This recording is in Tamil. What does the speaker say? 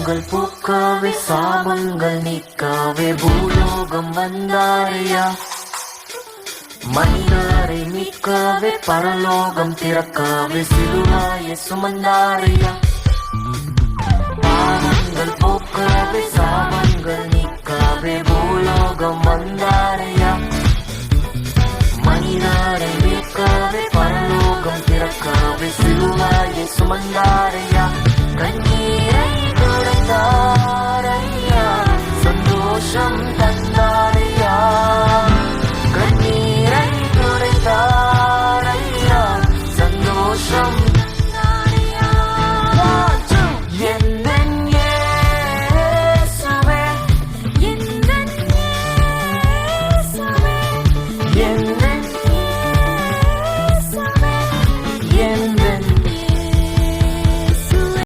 பூக்கள் பூக்கவே சாபங்கள் நீக்கவே பூலோகம் வந்தாரையா. மனிதரை மீட்கவே பரலோகம் திறக்கவே சிலுவாயை சுமந்தாரையா.